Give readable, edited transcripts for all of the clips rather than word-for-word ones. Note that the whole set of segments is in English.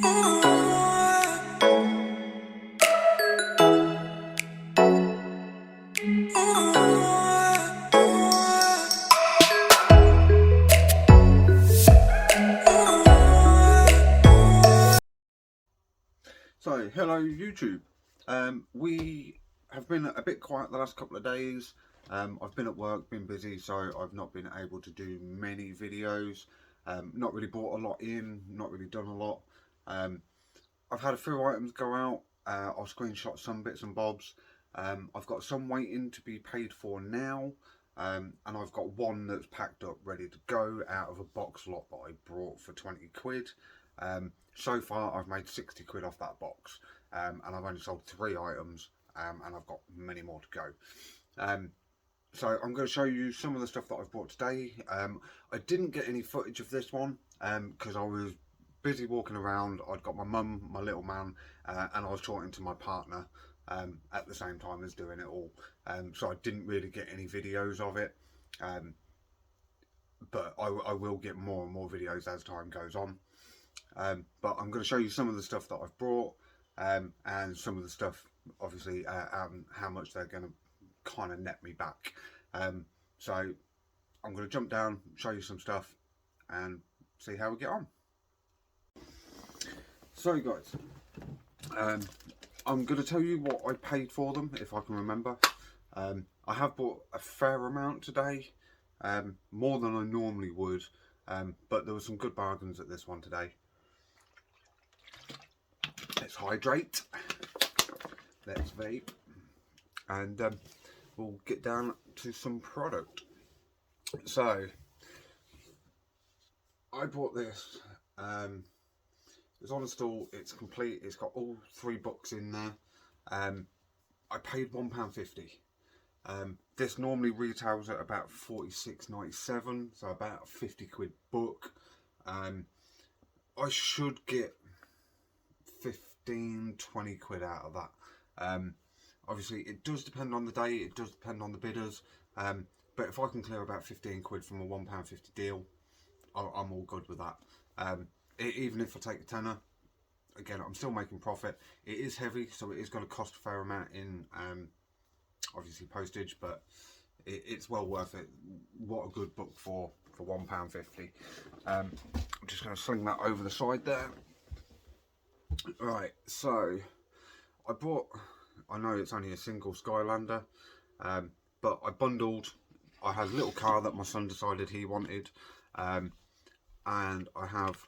So, hello YouTube. We have been a bit quiet the last couple of days. I've been at work, been busy, so I've not been able to do many videos. Not really bought a lot in, not really done a lot. I've had a few items go out. I'll screenshot some bits and bobs. I've got some waiting to be paid for now. And I've got one that's packed up, ready to go out of a box lot that I brought for 20 quid. So far I've made 60 quid off that box, and I've only sold 3 items, and I've got many more to go. So I'm going to show you some of the stuff that I've bought today. I didn't get any footage of this one because I was busy walking around. I'd got my mum, my little man, and I was talking to my partner at the same time as doing it all, so I didn't really get any videos of it, but I will get more and more videos as time goes on. But I'm going to show you some of the stuff that I've brought, and some of the stuff, obviously, how much they're going to kind of net me back. So I'm going to jump down, show you some stuff, and see how we get on. So guys, I'm going to tell you what I paid for them, if I can remember. I have bought a fair amount today, more than I normally would, but there were some good bargains at this one today. Let's hydrate, let's vape, and we'll get down to some product. So I bought this. It's on a stall, it's complete, it's got all 3 books in there. I paid £1.50. This normally retails at about £46.97, so about 50 quid book. I should get 15-20 quid out of that. Obviously it does depend on the day, it does depend on the bidders, but if I can clear about 15 quid from a £1.50 deal, I'm all good with that. Even if I take a tenner, again, I'm still making profit. It is heavy, so it is going to cost a fair amount in obviously postage, but it's well worth it. What a good book for £1.50. I'm just going to sling that over the side there. Right, so I bought, I know it's only a single Skylander, but I bundled. I had a little car that my son decided he wanted, and I have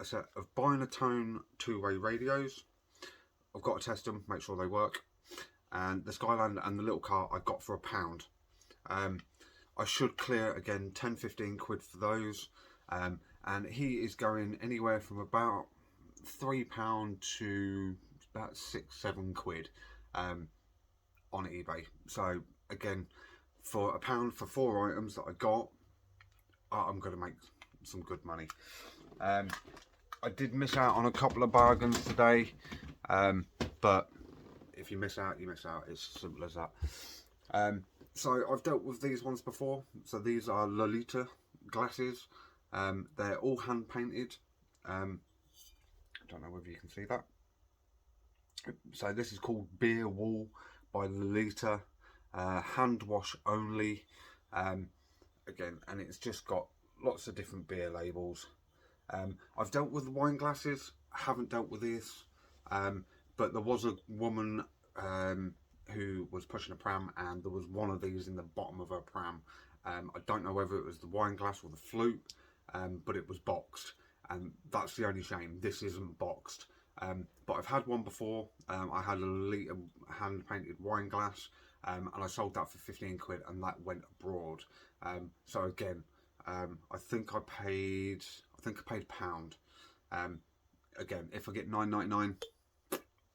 a set of Binatone 2-way radios. I've got to test them, make sure they work, and the Skylander and the little car I got for £1. I should clear again 10-15 quid for those, and he is going anywhere from about £3 to about 6-7 quid on eBay. So again, for £1 for 4 items that I got, I'm going to make some good money. I did miss out on a couple of bargains today, but if you miss out, you miss out. It's as simple as that. So I've dealt with these ones before. So these are Lolita glasses. They're all hand painted. I don't know whether you can see that. So this is called Beer Wall by Lolita. Hand wash only. Again, and it's just got lots of different beer labels. I've dealt with the wine glasses, haven't dealt with this, but there was a woman who was pushing a pram, and there was one of these in the bottom of her pram. I don't know whether it was the wine glass or the flute, but it was boxed, and that's the only shame. This isn't boxed, but I've had one before. I had a Lolita hand painted wine glass, and I sold that for 15 quid, and that went abroad. So again, I think I paid £1. Again, if I get £9.99,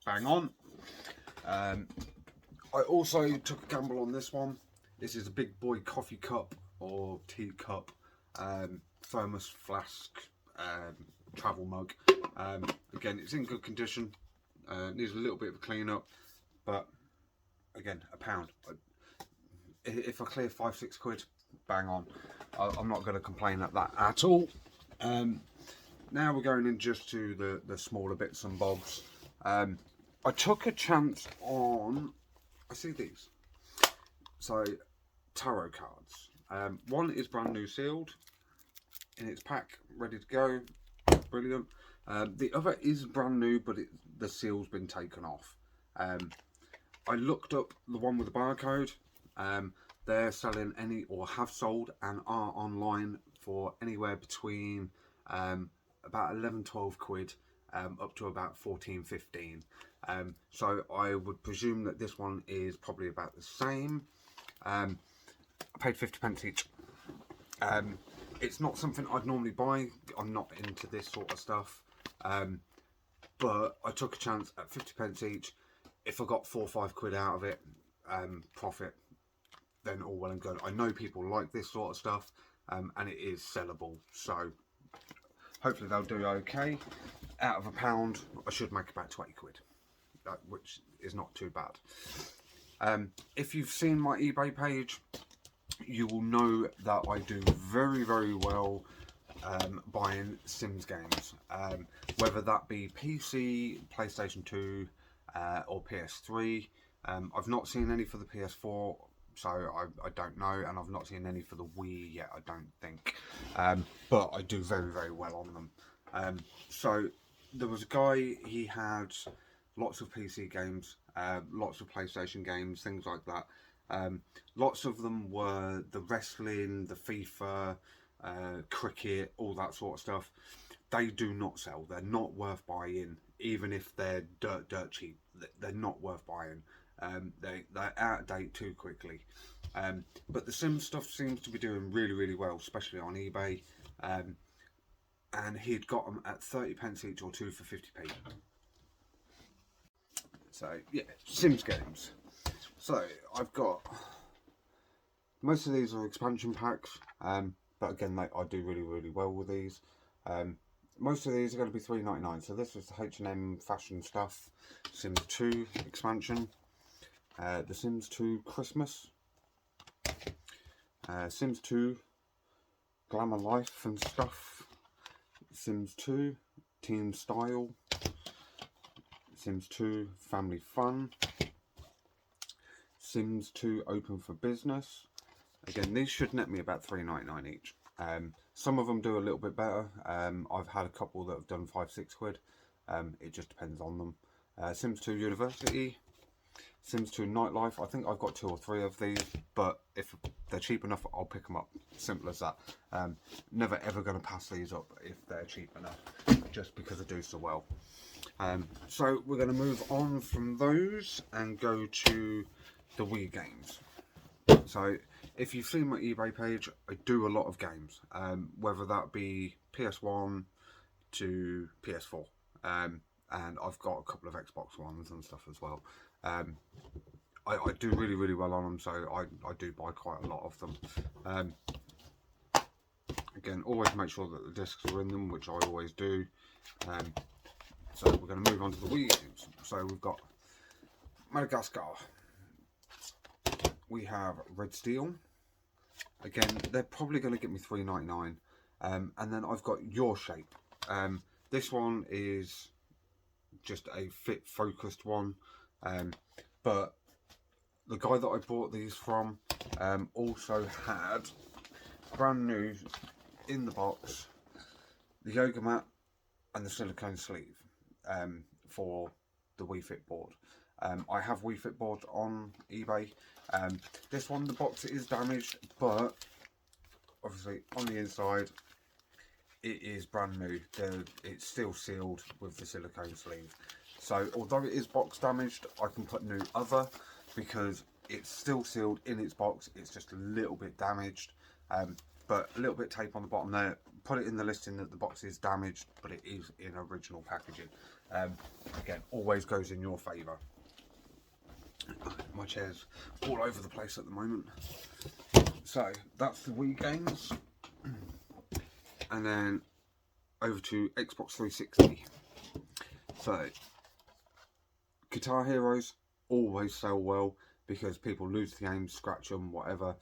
bang on. I also took a gamble on this one. This is a big boy coffee cup or tea cup, thermos flask, travel mug. Again, it's in good condition. Needs a little bit of a clean up, but again, £1. If I clear 5-6 quid, bang on. I'm not going to complain at that at all. now we're going in just to the smaller bits and bobs. I took a chance on, I see these, so tarot cards. One is brand new sealed in its pack, ready to go, brilliant. The other is brand new, but the seal's been taken off. I looked up the one with the barcode. They're selling any, or have sold and are online for anywhere between about 11-12 quid up to about 14-15. So I would presume that this one is probably about the same. I paid 50p each. It's not something I'd normally buy. I'm not into this sort of stuff. But I took a chance at 50p each. If I got 4 or 5 quid out of it, profit, then all well and good. I know people like this sort of stuff, and it is sellable. So hopefully they'll do okay. Out of £1, I should make about 20 quid, which is not too bad. If you've seen my eBay page, you will know that I do very, very well buying Sims games, whether that be PC, PlayStation 2 or PS3. I've not seen any for the PS4, so I don't know, and I've not seen any for the Wii yet, I don't think, but I do very, very well on them. So there was a guy, he had lots of PC games, lots of PlayStation games, things like that. Lots of them were the wrestling, the FIFA, cricket, all that sort of stuff. They do not sell. They're not worth buying, even if they're dirt cheap. They're not worth buying. They're out of date too quickly. But the Sims stuff seems to be doing really, really well, especially on eBay. And he'd got them at 30p each, or 2 for 50p. So yeah, Sims games. So I've got, most of these are expansion packs, but again, I do really, really well with these. Most of these are going to be £3.99. So this is the H&M fashion stuff, Sims 2 expansion, the Sims 2 Christmas, Sims 2 Glamour Life and stuff, Sims 2 Teen Style, Sims 2 Family Fun, Sims 2 Open for Business. Again, these should net me about £3.99 each. Some of them do a little bit better. I've had a couple that have done 5-6 quid. It just depends on them. Sims 2 University, Sims 2 Nightlife. I think I've got 2 or 3 of these, but if they're cheap enough, I'll pick them up. Simple as that. Never ever going to pass these up if they're cheap enough, just because they do so well. So we're going to move on from those and go to the Wii games. So if you've seen my eBay page, I do a lot of games, whether that be PS1 to PS4, and I've got a couple of Xbox Ones and stuff as well. I do really, really well on them, so I do buy quite a lot of them. Again, always make sure that the discs are in them, which I always do. So we're going to move on to the Wii games. So we've got Madagascar. We have Red Steel. Again, they're probably going to get me £3.99. And then I've got Your Shape. This one is just a fit focused one. But the guy that I bought these from also had brand new in the box the yoga mat and the silicone sleeve for the Wii Fit board. I have Wii Fit boards on eBay. This one, the box is damaged, but obviously on the inside it is brand new. It's still sealed with the silicone sleeve. So although it is box damaged, I can put new other because it's still sealed in its box. It's just a little bit damaged, but a little bit tape on the bottom there. Put it in the listing that the box is damaged, but it is in original packaging. Again, always goes in your favour. My chair's all over the place at the moment. So that's the Wii games, and then over to Xbox 360. So Guitar Heroes always sell well because people lose the games, scratch them, whatever.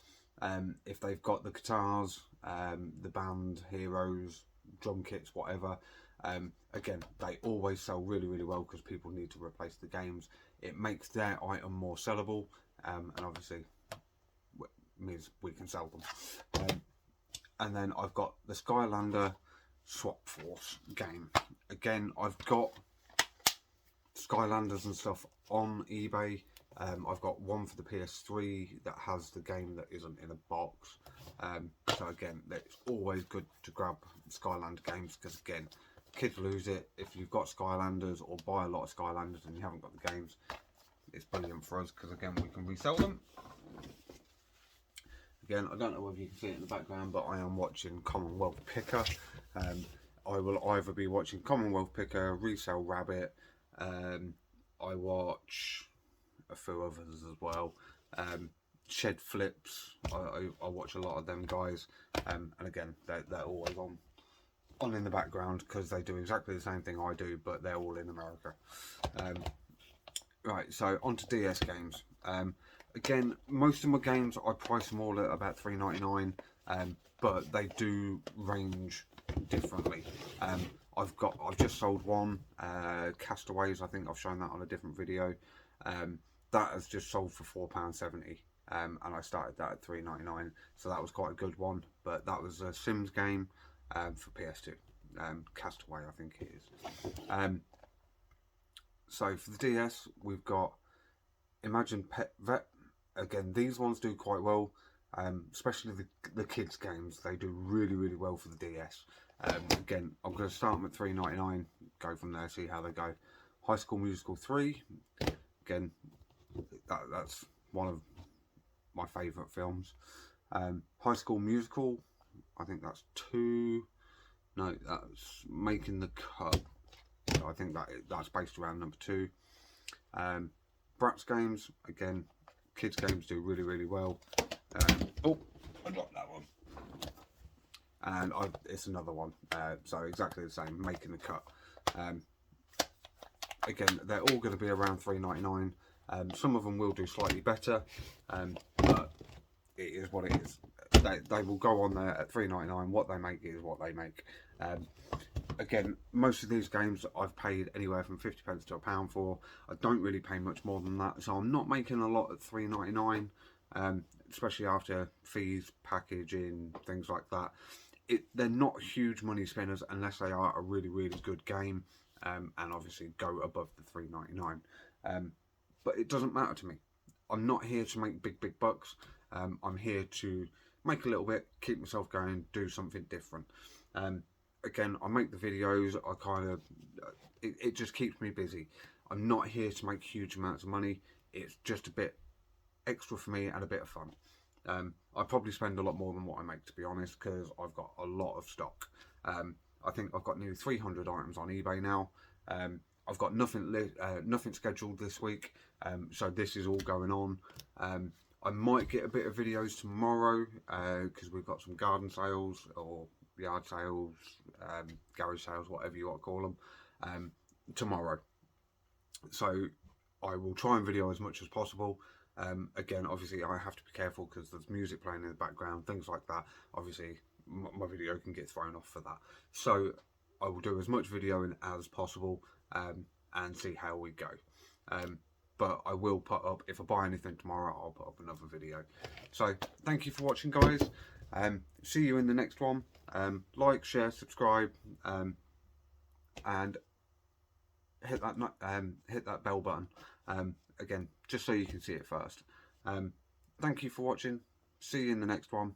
If they've got the guitars, the band heroes, drum kits, whatever. Again, they always sell really, really well because people need to replace the games. It makes their item more sellable, and obviously means we can sell them. And then I've got the Skylander Swap Force game. Again, I've got Skylanders and stuff on eBay. I've got one for the PS3 that has the game that isn't in a box. So again, it's always good to grab Skylander games because again, kids lose it. If you've got Skylanders or buy a lot of Skylanders and you haven't got the games, it's brilliant for us because again, we can resell them. Again, I don't know whether you can see it in the background, but I am watching Commonwealth Picker. I will either be watching Commonwealth Picker, Resell Rabbit. I watch a few others as well. Shed Flips. I watch a lot of them guys. And again, they're always on in the background because they do exactly the same thing I do, but they're all in America. Right, so on to DS games. Again, most of my games I price them all at about $3.99, but they do range differently. I've just sold one, Castaways. I think I've shown that on a different video. That has just sold for £4.70, and I started that at $3.99, so that was quite a good one. But that was a Sims game for PS2, Castaway, I think it is. So for the DS, we've got Imagine Pet Vet. Again, these ones do quite well, especially the kids games. They do really, really well for the DS. Again, I'm going to start them at $3.99, go from there, see how they go. High School Musical 3. Again, that's one of my favourite films. High School Musical, I think that's 2. No, that's Making the Cut. So I think that's based around number 2. Bratz games, again, kids games do really, really well. Oh, I dropped that one. And it's another one. So exactly the same, Making the Cut. Again, they're all going to be around $3.99. Some of them will do slightly better, but it is what it is. They will go on there at $3.99. What they make is what they make. Again, most of these games I've paid anywhere from 50p to £1 for. I don't really pay much more than that, so I'm not making a lot at $3.99, especially after fees, packaging, things like that. They're not huge money spinners unless they are a really, really good game, and obviously go above the $3.99. But it doesn't matter to me. I'm not here to make big bucks. I'm here to make a little bit, keep myself going, do something different. Again, I make the videos, it just keeps me busy. I'm not here to make huge amounts of money. It's just a bit extra for me and a bit of fun. I probably spend a lot more than what I make, to be honest, because I've got a lot of stock. I think I've got nearly 300 items on eBay now. I've got nothing scheduled this week, so this is all going on. I might get a bit of videos tomorrow because we've got some garden sales or yard sales, garage sales, whatever you want to call them, tomorrow. So I will try and video as much as possible. Again, obviously I have to be careful because there's music playing in the background, things like that. Obviously my video can get thrown off for that. So I will do as much videoing as possible and see how we go. But I will put up, if I buy anything tomorrow, I'll put up another video. So thank you for watching, guys. See you in the next one. Like, share, subscribe, and hit that bell button. Again, just so you can see it first. Thank you for watching. See you in the next one.